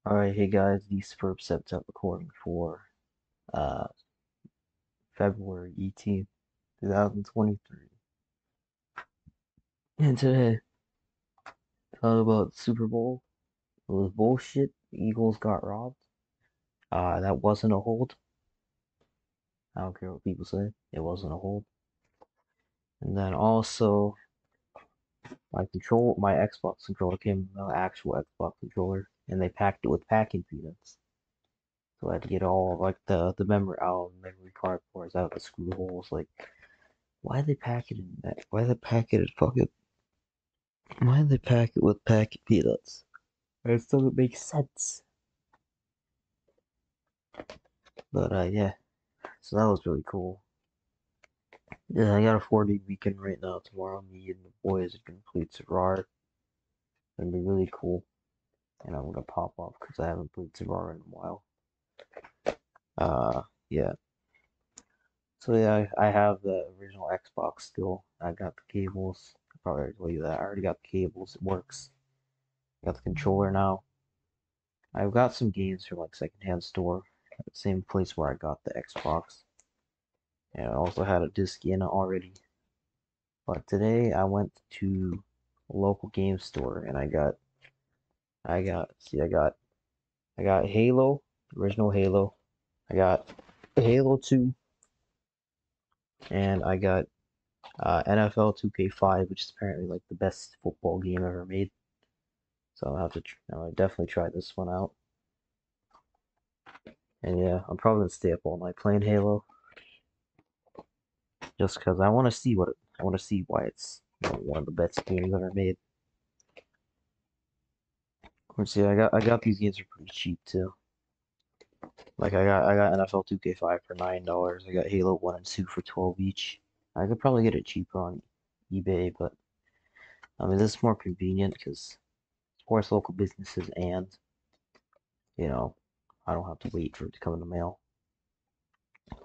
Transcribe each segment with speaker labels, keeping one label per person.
Speaker 1: Alright, hey guys, these Spurb sets up recording for uh February 18th, 2023. And today, talk about the Super Bowl. It was bullshit. The Eagles got robbed. That wasn't a hold. I don't care what people say. It wasn't a hold. And then also, my Xbox controller came with an actual Xbox controller, and they packed it with packing peanuts. So I had to get all like the memory card ports out of the screw holes. Like, why they pack it in that? Why they pack it in fucking Why did they pack it with packet peanuts? It doesn't make sense. But yeah, so that was really cool. Yeah, I got a 4-day weekend right now. Tomorrow, me and the boys are gonna play Terraria. It's gonna be really cool, and I'm gonna pop off because I haven't played Terraria in a while. Yeah. So yeah, I have the original Xbox still. I got the cables. I probably already told you that. I already got the cables. It works. I got the controller now. I've got some games from like secondhand store at the same place where I got the Xbox. And I also had a disc in already. But today I went to a local game store and I got Halo, original Halo. I got Halo 2 and I got NFL 2K5, which is apparently like the best football game ever made. So I'll definitely try this one out. And yeah, I'm probably gonna stay up all night playing Halo just because I want to see why it's one of the best games ever made. Of course, yeah, I got these games are pretty cheap too. Like I got NFL 2K5 for $9. I got Halo 1 and 2 for 12 each. I could probably get it cheaper on eBay, but I mean this is more convenient because supports local businesses and you know I don't have to wait for it to come in the mail.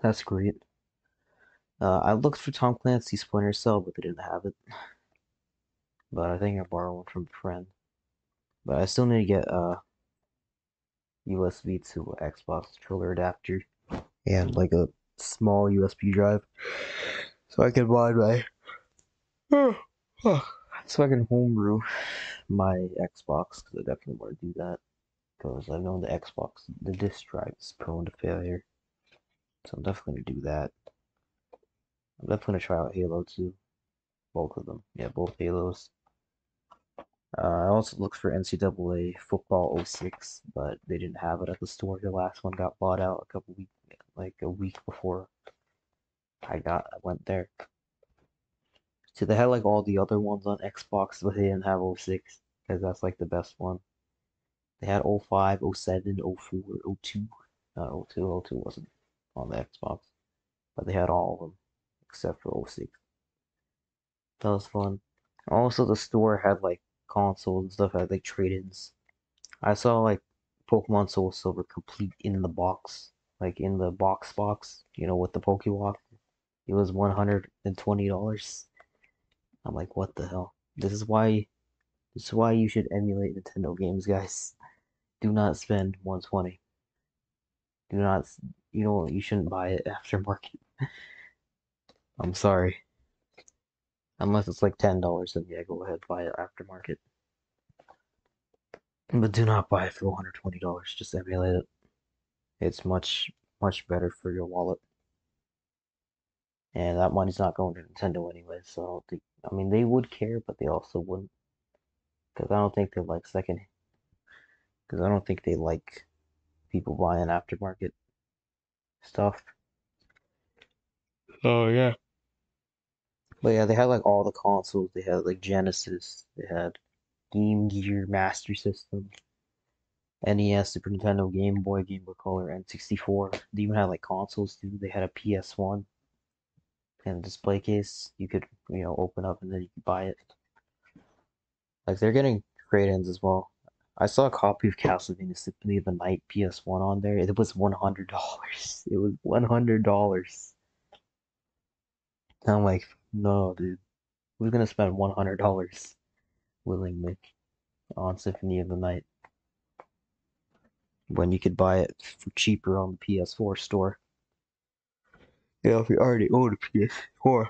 Speaker 1: That's great. I looked for Tom Clancy's Splinter Cell, but they didn't have it. But I think I borrowed one from a friend. But I still need to get a USB to Xbox controller adapter and like a small USB drive so I can mod my so I can homebrew my Xbox because I definitely want to do that because I know the Xbox the disk drive is prone to failure, so I'm definitely gonna do that. I'm definitely gonna try out Halo 2, both of them. Yeah, both Halos. I also looked for NCAA Football '06, but they didn't have it at the store. The last one got bought out like a week before I went there. So they had like all the other ones on Xbox, but they didn't have '06 because that's like the best one. They had '05, '07, '04, '02. Not '02, '02 wasn't on the Xbox, but they had all of them except for '06. That was fun. Also, the store had like consoles and stuff, had like trade-ins. I saw like Pokemon Soul Silver complete in the box, like in the box, with the Pokewalk. It was $120. I'm like, what the hell? This is why you should emulate Nintendo games, guys. Do not spend 120. Do not, you shouldn't buy it aftermarket. I'm sorry. Unless it's like $10, then yeah, go ahead, buy it aftermarket. But do not buy it for $120. Just emulate it. It's much better for your wallet. And that money's not going to Nintendo anyway, so I don't think, I mean, they would care, but they also wouldn't. Because I don't think they like second, because I don't think they like people buying aftermarket stuff. Oh yeah. But yeah, they had like all the consoles. They had like Genesis. They had Game Gear, Master System, NES, Super Nintendo, Game Boy, Game Boy Color, N64. They even had like consoles too. They had a PS1 and a display case you could, open up and then you could buy it. Like they're getting trade-ins as well. I saw a copy of Castlevania Symphony of the Night PS1 on there. It was $100. It was $100. I'm like, no, dude. Who's gonna spend $100 willingly on Symphony of the Night? when you could buy it for cheaper on the PS4 store. Yeah, if you already own a PS4.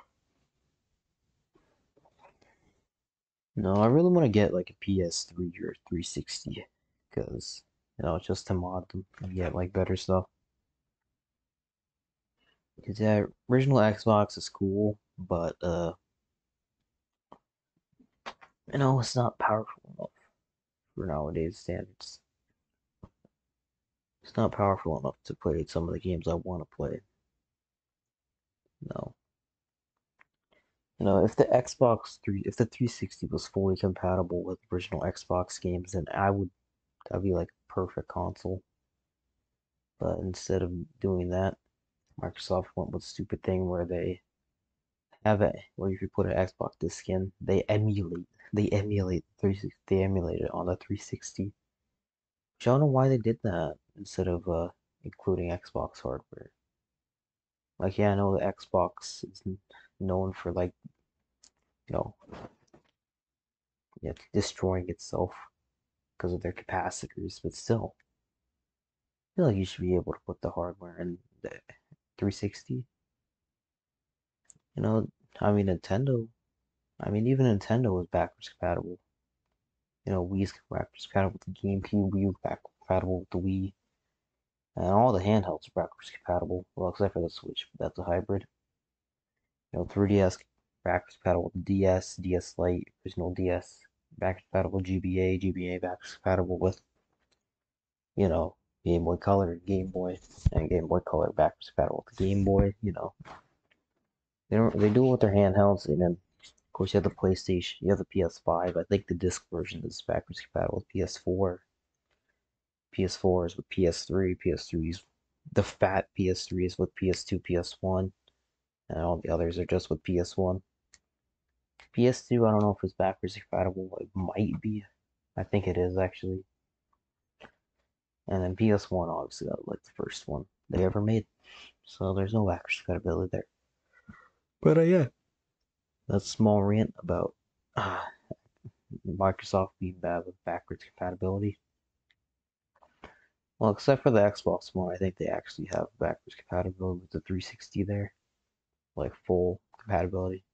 Speaker 1: No, I really want to get like a PS3 or 360 because just to mod them and get like better stuff. Because yeah, original Xbox is cool, but it's not powerful enough for nowadays standards. It's not powerful enough to play some of the games I want to play. No. If the 360 was fully compatible with original Xbox games, then that'd be like a perfect console. But instead of doing that, Microsoft went with a stupid thing where where if you put an Xbox disc in, they emulate 360, they emulate it on the 360. Which I don't know why they did that instead of including Xbox hardware. Like, yeah, I know the Xbox is known for like, you know, yeah, destroying itself because of their capacitors, but still, I feel like you should be able to put the hardware in the 360. You know, I mean, even Nintendo is backwards compatible. Wii's backwards compatible with the GameCube, Wii backwards compatible with the Wii, and all the handhelds are backwards compatible. Well, except for the Switch, but that's a hybrid. 3DS backwards compatible with the DS, DS Lite, original DS, backwards compatible with GBA backwards compatible with, you know, Game Boy Color and Game Boy, and Game Boy Color backwards compatible with the Game Boy. They do it with their handhelds, and then of course you have the PlayStation, you have the PS5. I think the disc version is backwards compatible with PS4. PS4 is with PS3. PS3's the fat PS3 is with PS2, PS1, and all the others are just with PS1. PS2, I don't know if it's backwards compatible. It might be. I think it is actually. And then PS1, obviously, that was like the first one they ever made. So there's no backwards compatibility there. But yeah, that's a small rant about uh, Microsoft being bad with backwards compatibility. Well, except for the Xbox One, I think they actually have backwards compatibility with the 360 there, like full compatibility.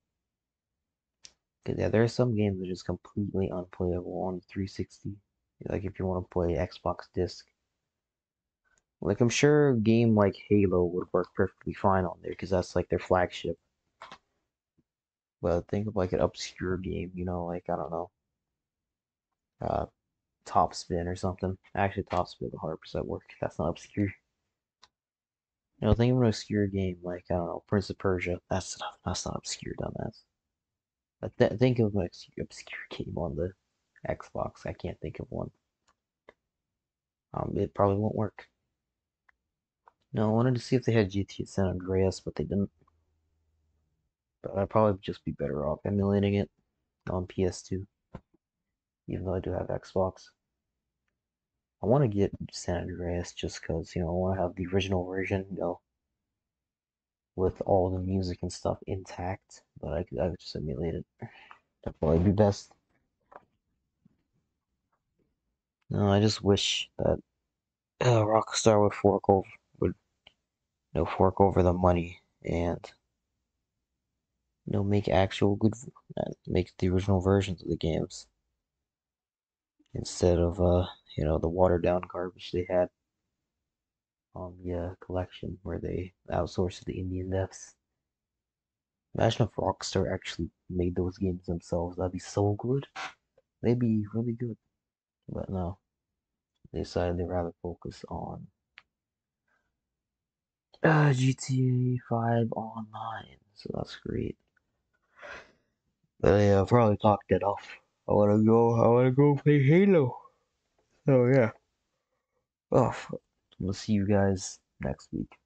Speaker 1: Cause yeah, there are some games that are just completely unplayable on the 360. Like if you want to play Xbox disc, like I'm sure a game like Halo would work perfectly fine on there because that's like their flagship. But think of like an obscure game, like I don't know, uh, Top Spin or something. Actually, Top Spin would 100% work. That's not obscure. Think of an obscure game like I don't know, Prince of Persia. That's not obscure, dumbass. But think of an obscure game on the Xbox. I can't think of one. It probably won't work. No, I wanted to see if they had GTA San Andreas, but they didn't. But I'd probably just be better off emulating it on PS2, even though I do have Xbox. I want to get San Andreas just because, I want to have the original version, with all the music and stuff intact, but I could just emulate it. That'd probably be best. No, I just wish that Rockstar would fork over the money and make actual good, make the original versions of the games instead of the watered down garbage they had on the collection where they outsourced to the Indian devs. Imagine if Rockstar actually made those games themselves. That'd be so good. They'd be really good. But no, they decided they'd rather focus on GTA 5 Online. So that's great. But yeah, I've probably talked it off. I wanna go play Halo. So yeah. Oh, we'll see you guys next week.